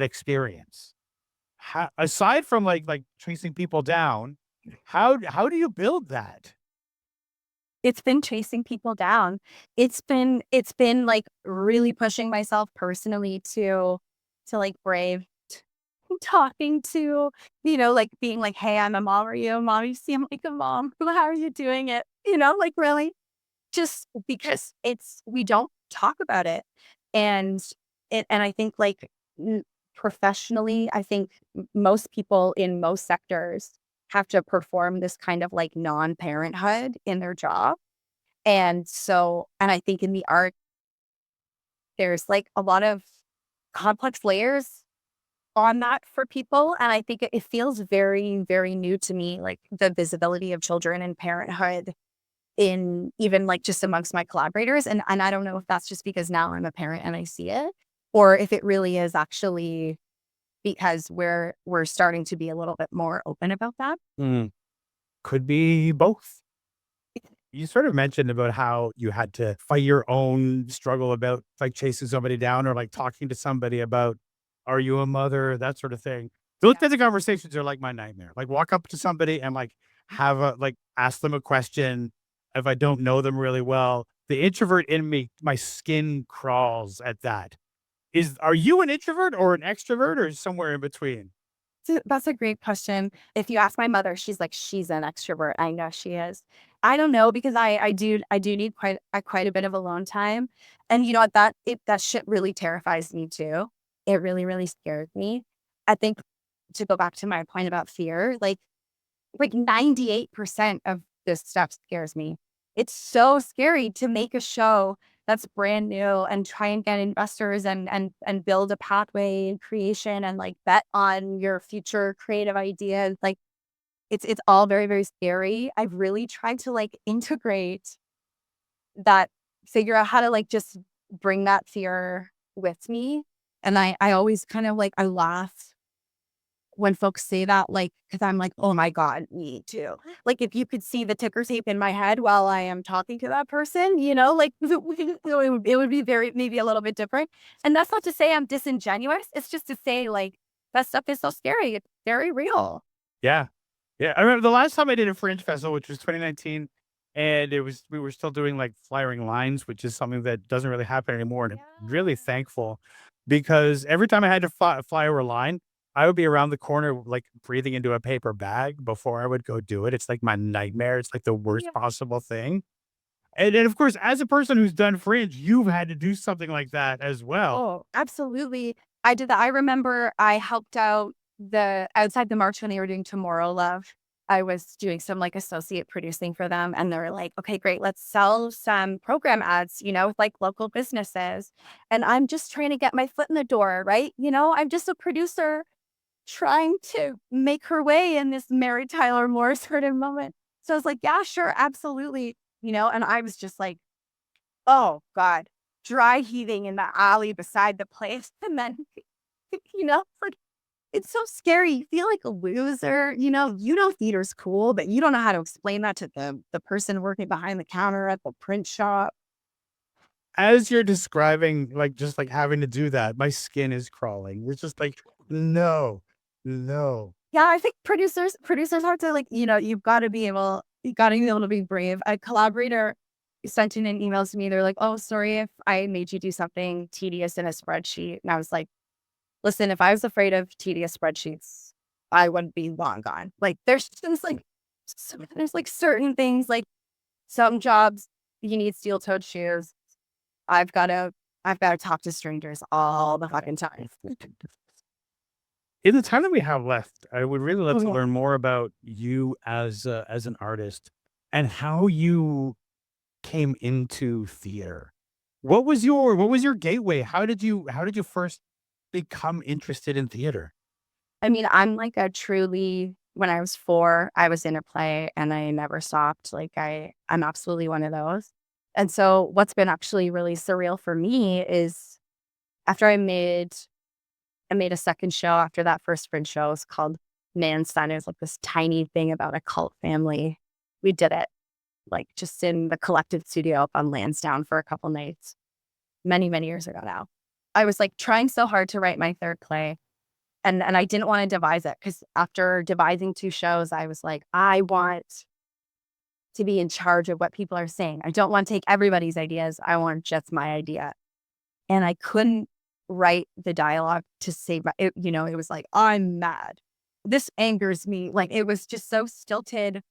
experience. Aside from like chasing people down, how do you build that? It's been chasing people down. It's been like really pushing myself personally to like brave talking to, like being like, hey, I'm a mom. Are you a mom? You seem like a mom. How are you doing it? Like really just because we don't talk about it. And and I think like professionally, I think most people in most sectors have to perform this kind of like non-parenthood in their job. And I think in the art, there's like a lot of complex layers on that for people. And I think it feels very, very new to me, like the visibility of children and parenthood in even like just amongst my collaborators. And I don't know if that's just because now I'm a parent and I see it, or if it really is actually because we're starting to be a little bit more open about that. Mm, could be both. You sort of mentioned about how you had to fight your own struggle about like chasing somebody down or like talking to somebody about, are you a mother? That sort of thing. Those Yeah. kinds of conversations are like my nightmare. Like walk up to somebody and like ask them a question. If I don't know them really well, the introvert in me, my skin crawls at that. Are you an introvert or an extrovert or somewhere in between? That's a great question. If you ask my mother, she's an extrovert. I know she is. I don't know because I do need quite a bit of alone time, and you know what, that shit really terrifies me too. It really really scares me. I think to go back to my point about fear, like 98% of this stuff scares me. It's so scary to make a show that's brand new and try and get investors and build a pathway in creation and like bet on your future creative ideas. Like it's all very, very scary. I've really tried to like integrate that, figure out how to like just bring that fear with me. And I always kind of like I laugh when folks say that, like, because I'm like, "Oh my god, me too." Like, if you could see the ticker tape in my head while I am talking to that person, like, it would be very maybe a little bit different, and that's not to say I'm disingenuous, it's just to say, like, that stuff is so scary, it's very real. Yeah. Yeah, I remember the last time I did a Fringe Festival, which was 2019, and we were still doing, like, flyering lines, which is something that doesn't really happen anymore, and I'm really Yeah. thankful because every time I had to fly over a line, I would be around the corner, like, breathing into a paper bag before I would go do it. It's like my nightmare, it's like the worst Yeah. possible thing, and of course, as a person who's done Fringe, you've had to do something like that as well. Oh, absolutely. I did that. I remember I helped out the outside the march when they were doing Tomorrow Love. I was doing some like associate producing for them, and they were like, "Okay, great, let's sell some program ads, with like local businesses." And I'm just trying to get my foot in the door, right? I'm just a producer trying to make her way in this Mary Tyler Moore sort of moment. So I was like, "Yeah, sure, absolutely." And I was just like, oh god, dry heaving in the alley beside the place, and then, like, it's so scary. You feel like a loser, theater's cool, but you don't know how to explain that to the person working behind the counter at the print shop. As you're describing, like, just, like, having to do that, my skin is crawling. It's just like, "No, no." Yeah, I think producers have to, like, you gotta be able to be brave. A collaborator sent in an email to me, they're like, "Oh, sorry if I made you do something tedious in a spreadsheet." And I was like, listen, if I was afraid of tedious spreadsheets, I wouldn't be long gone. Like, there's like certain things, like some jobs you need steel-toed shoes. I've gotta I've gotta talk to strangers all the fucking time. In the time that we have left, I would really love Oh, to yeah. learn more about you as an artist and how you came into theater. What was your gateway? How did you first become interested in theater? I mean, I'm like a truly when I was 4, I was in a play and I never stopped. Like I'm absolutely one of those. And so what's been actually really surreal for me is after I made a second show after that first Fringe show. It was called Man's Son. It was like this tiny thing about a cult family. We did it like just in the collective studio up on Lansdowne for a couple nights, many, many years ago now. I was like trying so hard to write my third play. And I didn't want to devise it because after devising 2 shows, I was like, I want to be in charge of what people are saying. I don't want to take everybody's ideas. I want just my idea. And I couldn't write the dialogue to save it was like, I'm mad. This angers me. Like it was just so stilted.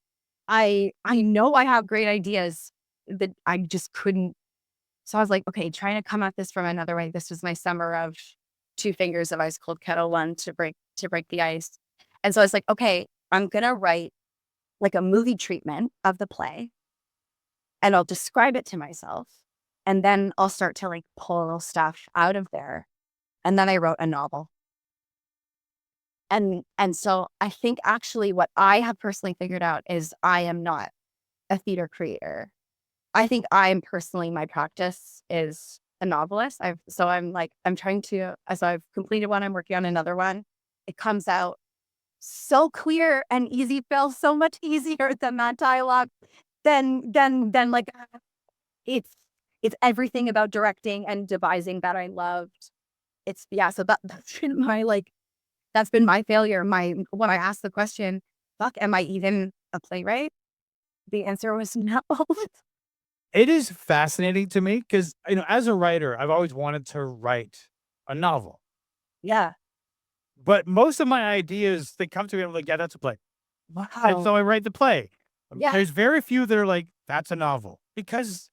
I know I have great ideas that I just couldn't. So I was like, okay, trying to come at this from another way. This was my summer of 2 fingers of ice cold kettle one to break the ice. And so I was like, okay, I'm gonna write like a movie treatment of the play and I'll describe it to myself. And then I'll start to like pull stuff out of there. And then I wrote a novel. And so I think actually what I have personally figured out is I am not a theater creator. I think I'm personally my practice is a novelist. I'm trying to so I've completed one, I'm working on another one. it comes out so clear and easy, feels so much easier than that dialogue. Then like it's everything about directing and devising that I loved. It's yeah, so that's been my like that's been my failure. My when I asked the question, fuck, am I even a playwright? The answer was no. It is fascinating to me because, as a writer, I've always wanted to write a novel. Yeah. But most of my ideas, they come to me, I'm like, yeah, that's a play. And Wow. so I write the play. Yeah. There's very few that are like, that's a novel. Because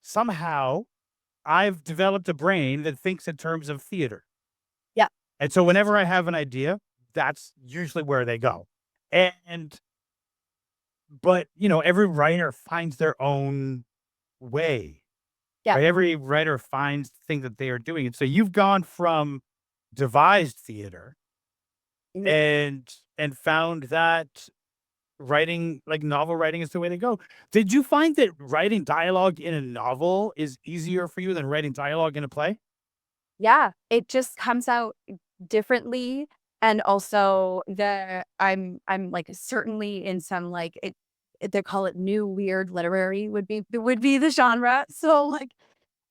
somehow I've developed a brain that thinks in terms of theater. Yeah. And so whenever I have an idea, that's usually where they go. And, but, every writer finds their own way. Yeah. Right? Every writer finds the thing that they are doing. And so you've gone from devised theater Mhm. and found that writing, like novel writing, is the way to go. Did you find that writing dialogue in a novel is easier for you than writing dialogue in a play? Yeah. It just comes out differently. And also I'm like certainly in some like they call it new weird literary would be the genre. So like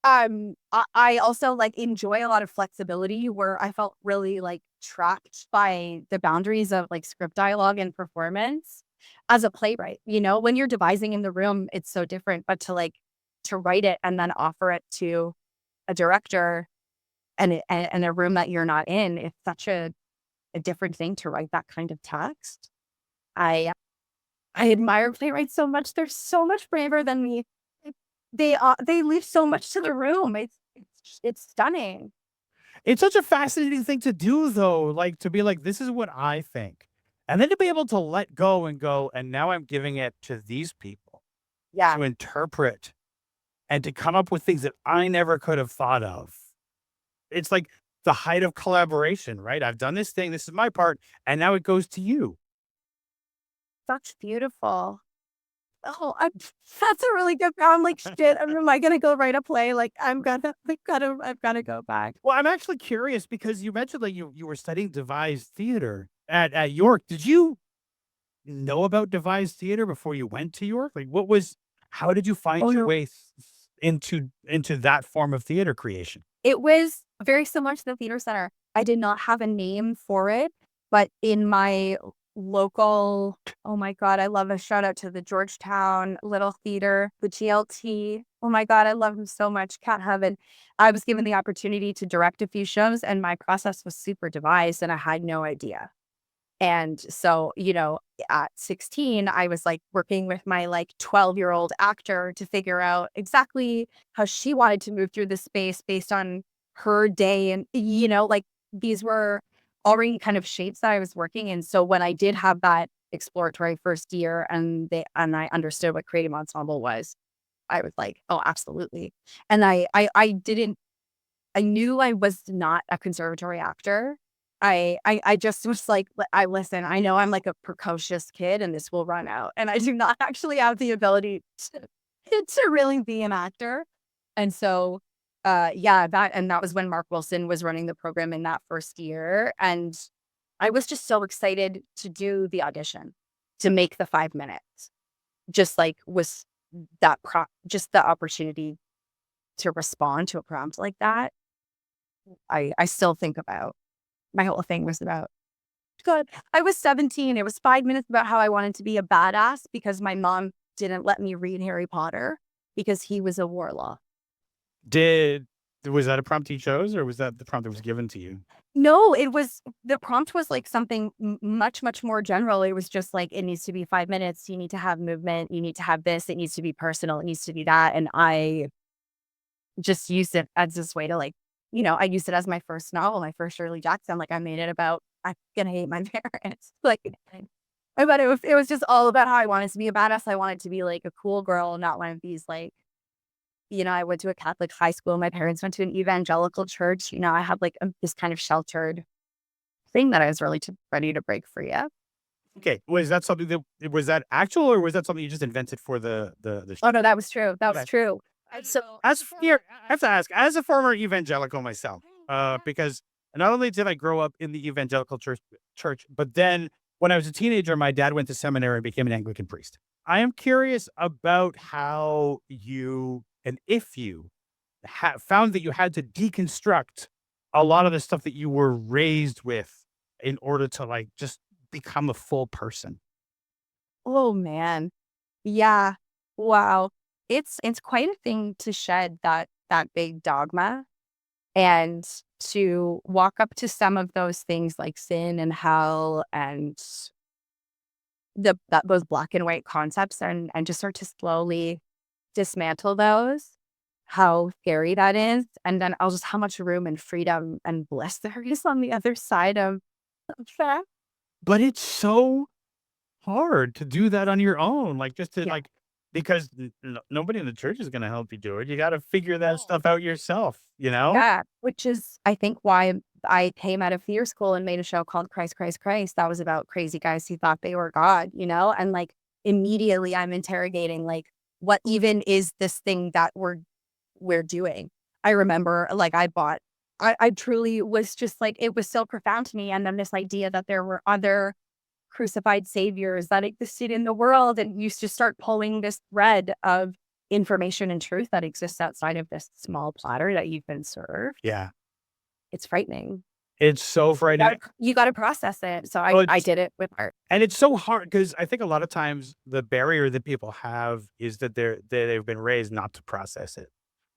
I also like enjoy a lot of flexibility where I felt really like trapped by the boundaries of like script dialogue and performance as a playwright. When you're devising in the room, it's so different, but to write it and then offer it to a director and a room that you're not in, it's such a different thing to write that kind of text. I I admire playwrights so much. They're so much braver than me. They leave so much to the room. It's stunning. It's such a fascinating thing to do, though, like to be like, this is what I think. And then to be able to let go and go, and now I'm giving it to these people Yeah. to interpret and to come up with things that I never could have thought of. It's like the height of collaboration, right? I've done this thing, this is my part, and now it goes to you. That's beautiful. Oh, that's a really good I'm like, "Shit, am I gonna go write a play?" Like, I've gotta go back. Well, I'm actually curious because you mentioned that you were studying devised theater at York. Did you know about devised theater before you went to York? Like, how did you find Oh, your no. way into that form of theater creation? It was very similar to the theater center. I did not have a name for it, but in my local oh my god, I love a shout out to the Georgetown Little Theater, the GLT. Oh my god, I love them so much, Cat Heaven. I was given the opportunity to direct a few shows, and my process was super devised, and I had no idea. And so, at 16, I was like working with my like 12-year-old actor to figure out exactly how she wanted to move through the space based on her day. And, like these were already kind of shapes that I was working in. So when I did have that exploratory first year and I understood what creative ensemble was, I was like, oh, absolutely. And I didn't I knew I was not a conservatory actor. I just was like, I listen, I know I'm like a precocious kid and this will run out. And I do not actually have the ability to really be an actor. And so yeah, that was when Mark Wilson was running the program in that first year. And I was just so excited to do the audition, to make the 5 minutes. Just like was just the opportunity to respond to a prompt like that. I still think about. My whole thing was about good. I was 17. It was 5 minutes about how I wanted to be a badass because my mom didn't let me read Harry Potter because he was a warlock. Did Was that a prompt you chose, or was that the prompt that was given to you? No, the prompt was like something much, much more general. It was just like, it needs to be 5 minutes. You need to have movement. You need to have this. It needs to be personal. It needs to be that. And I just used it as this way to like, I used it as my first novel, my first Shirley Jackson. Like I made it about, I'm gonna hate my parents. Like, but it was just all about how I wanted to be a badass. I wanted to be like a cool girl, not one of these like, I went to a Catholic high school. My parents went to an evangelical church. I had like this kind of sheltered thing that I was really ready to break free of. Okay, was that something that was that actual, or was that something you just invented for the Oh show? no, that was true. That was Okay. true. And so Here, I have to ask, as a former evangelical myself, because not only did I grow up in the evangelical church. But then when I was a teenager, my dad went to seminary and became an Anglican priest. I am curious about how you, and if you found that you had to deconstruct a lot of the stuff that you were raised with in order to like just become a full person. Oh man. Yeah. Wow. It's quite a thing to shed that big dogma and to walk up to some of those things like sin and hell and those black and white concepts and just start to slowly dismantle those, how scary that is. And then just how much room and freedom and bliss there is on the other side of that. But it's so hard to do that on your own, like, just to, Yeah. like, because nobody in the church is gonna help you do it. You gotta figure that stuff out yourself, you know? Yeah, which is, I think, why I came out of theater school and made a show called Christ, Christ, Christ. That was about crazy guys who thought they were God, And like immediately, I'm interrogating, like, what even is this thing that we're doing? I remember, like, I truly was just like, it was so profound to me, and then this idea that there were other crucified saviors that existed in the world, and you just start pulling this thread of information and truth that exists outside of this small platter that you've been served. Yeah. It's frightening. It's so frightening. You gotta process it. So Well, I it's did it with art. and it's so hard because I think a lot of times the barrier that people have is that they've been raised not to process it.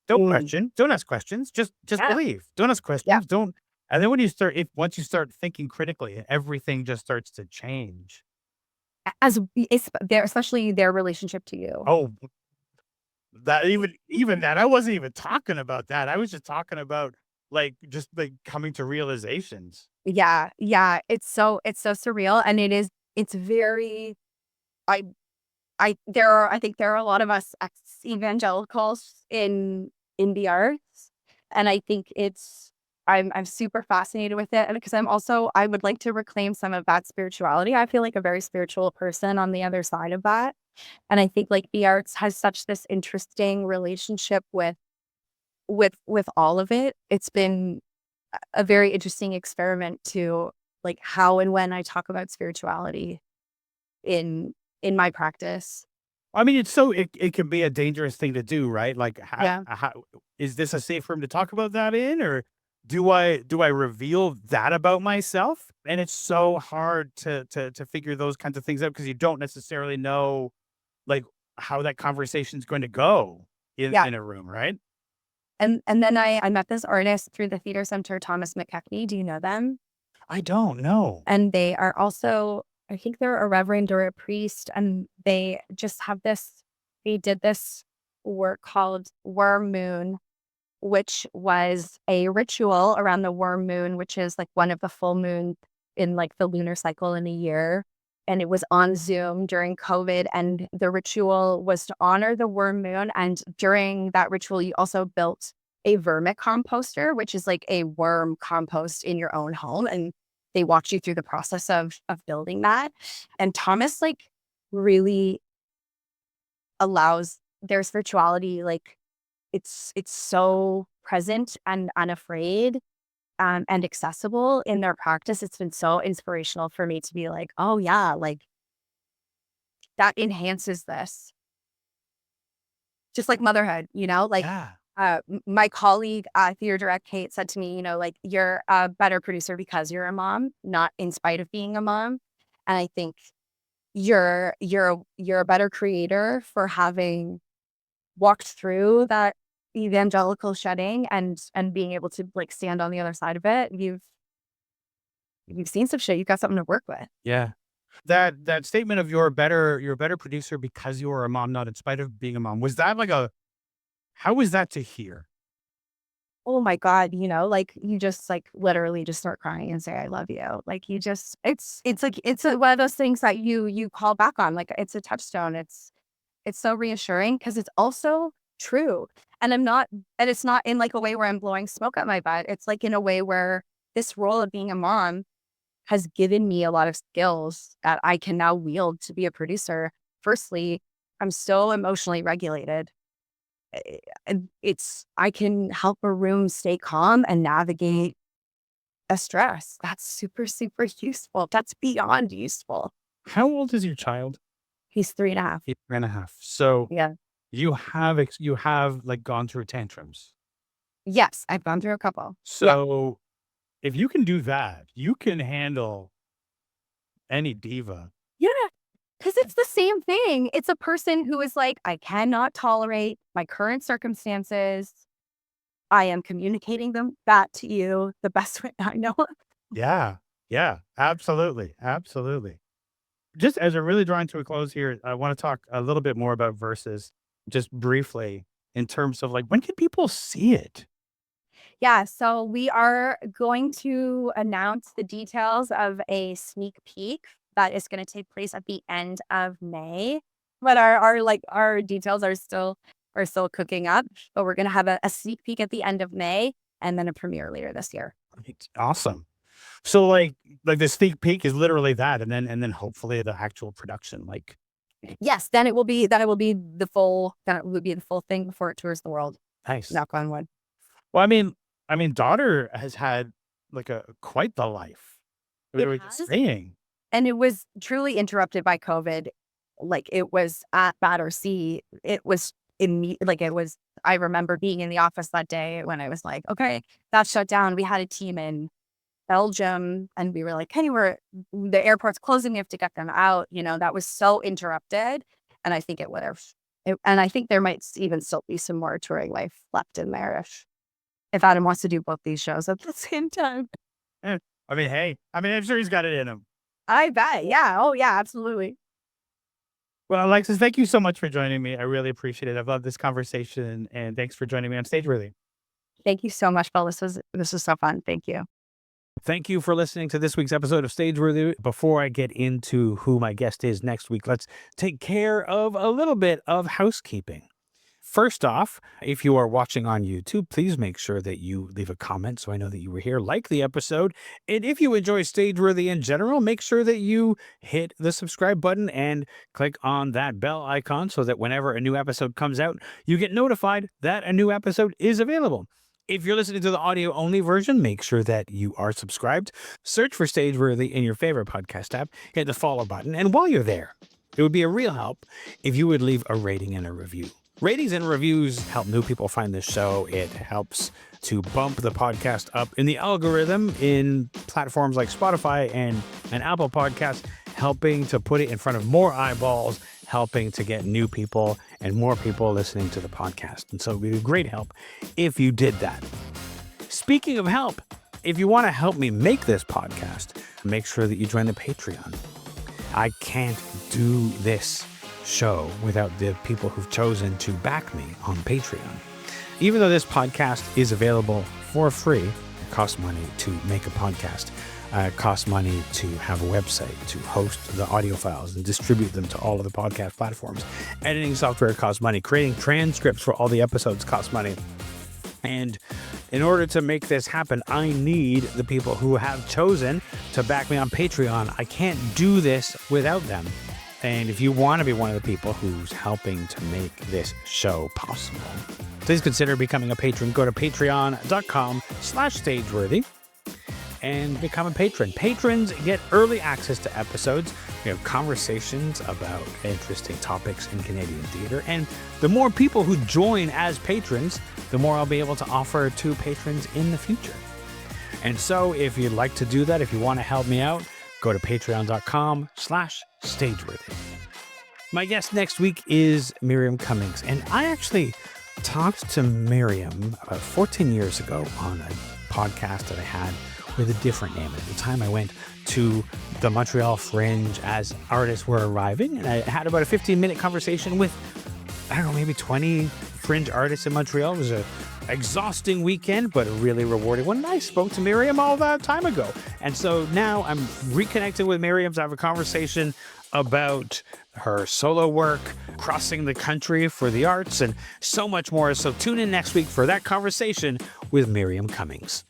Don't Mm. question, don't ask questions, just Yeah. believe. Don't ask Yeah. questions, don't, and then when you start if once you start thinking critically, everything just starts to change. As it's their especially their relationship to you. Oh, that even that, I wasn't even talking about that. I was just talking about, like, just, like, coming to realizations. Yeah. Yeah. It's so surreal. And it's very I I think there are a lot of us ex-evangelicals in the arts, and I think I'm super fascinated with it, and because I would like to reclaim some of that spirituality. I feel like a very spiritual person on the other side of that, and I think, like, the arts has such this interesting relationship with all of it. It's been a very interesting experiment to, like, how and when I talk about spirituality in in my practice. I mean, it can be a dangerous thing to do, right? Like, Yeah. how is this a safe room to talk about that in, or do I reveal that about myself? And it's so hard to figure those kinds of things out because you don't necessarily know, like, how that conversation's going to go Yeah. in a room, right? And then I met this artist through the theater center, Thomas McKechnie. Do you know them? I don't know. And they are also, I think they're a reverend or a priest, and they did this work called Worm Moon, which was a ritual around the worm moon, which is like one of the full moons in like the lunar cycle in a year. And it was on Zoom during COVID. And the ritual was to honor the worm moon. And during that ritual, you also built a vermicomposter, which is like a worm compost in your own home. And they walked you through the process of building that. And Thomas like really allows their spirituality, like it's so present and unafraid, and accessible in their practice. It's been so inspirational for me to be like, oh yeah, like that enhances this, just like motherhood, like Yeah. my colleague, theater direct Kate said to me, like you're a better producer because you're a mom, not in spite of being a mom. And I think you're a better creator for having walked through that evangelical shedding and being able to like stand on the other side of it. You've seen some shit. You've got something to work with. Yeah. That statement of you're a better producer because you are a mom, not in spite of being a mom. Was that like a how was that to hear? Oh my God, like you just like literally just start crying and say, I love you. Like you just it's like one of those things that you call back on. Like it's a touchstone. It's so reassuring because it's also true. And it's not in like a way where I'm blowing smoke up my butt. It's like in a way where this role of being a mom has given me a lot of skills that I can now wield to be a producer. Firstly, I'm so emotionally regulated. And I can help a room stay calm and navigate the stress. That's super, super useful. That's beyond useful. How old is your child? He's 3.5. He's 3.5. So Yeah. you have like gone through tantrums. Yes, I've gone through a couple. Yeah. So if you can do that, you can handle any diva. Yeah. Because it's the same thing. It's a person who is like, I cannot tolerate my current circumstances. I am communicating that to you the best way I know. Yeah. Yeah. Absolutely. Absolutely. Just as we're really drawing to a close here, I want to talk a little bit more about verses, just briefly, in terms of like when can people see it? Yeah, so we are going to announce the details of a sneak peek that is going to take place at the end of May. But our details are still cooking up. But we're going to have a sneak peek at the end of May and then a premiere later this year. It's awesome. So like the sneak peek is literally that, and then hopefully the actual production. Like Yes, then it will be the full thing before it tours the world. nice. Knock on wood. Well, I mean, daughter has had like a quite the life. We It were just has. saying. And it was truly interrupted by COVID. Like it was at Battersea. It was I remember being in the office that day when I was like, okay, that's shut down. We had a team in Belgium and we were like, hey, the airport's closing. We have to get them out. That was so interrupted. And I think and I think there might even still be some more touring life left in there if Adam wants to do both these shows at the same time. Eh, I mean, hey, I'm sure he's got it in him. I bet. Yeah. Oh, yeah, absolutely. Well, Alexis, thank you so much for joining me. I really appreciate it. I've loved this conversation, and thanks for joining me on Stageworthy. Thank you so much, Phil. This was so fun. Thank you. Thank you for listening to this week's episode of Stageworthy. Before I get into who my guest is next week, let's take care of a little bit of housekeeping. First off, if you are watching on YouTube, please make sure that you leave a comment so I know that you were here, like the episode. And if you enjoy Stageworthy in general, make sure that you hit the subscribe button and click on that bell icon so that whenever a new episode comes out, you get notified that a new episode is available. If you're listening to the audio-only version, make sure that you are subscribed. Search for Stageworthy in your favorite podcast app, hit the follow button, and while you're there, it would be a real help if you would leave a rating and a review. Ratings and reviews help new people find this show. It helps to bump the podcast up in the algorithm in platforms like Spotify and Apple Podcasts, helping to put it in front of more eyeballs, helping to get new people and more people listening to the podcast. And so it would be a great help if you did that. Speaking of help, if you want to help me make this podcast, make sure that you join the Patreon. I can't do this show without the people who've chosen to back me on Patreon. Even though this podcast is available for free, it costs money to make a podcast. It costs money to have a website, to host the audio files and distribute them to all of the podcast platforms. Editing software costs money. Creating transcripts for all the episodes costs money. And in order to make this happen, I need the people who have chosen to back me on Patreon. I can't do this without them. And if you want to be one of the people who's helping to make this show possible, please consider becoming a patron. Go to patreon.com/stageworthy and become a patron. Patrons get early access to episodes. We have conversations about interesting topics in Canadian theater. And the more people who join as patrons, the more I'll be able to offer to patrons in the future. And so if you'd like to do that, if you want to help me out, go to patreon.com/stageworthy. My guest next week is Miriam Cummings. And I actually talked to Miriam about 14 years ago on a podcast that I had with a different name. At the time I went to the Montreal Fringe as artists were arriving. And I had about a 15-minute conversation with, I don't know, maybe 20 Fringe artists in Montreal. It was an exhausting weekend, but a really rewarding one. And I spoke to Miriam all that time ago. And so now I'm reconnected with Miriam to have a conversation about her solo work, crossing the country for the arts, and so much more. So tune in next week for that conversation with Miriam Cummings.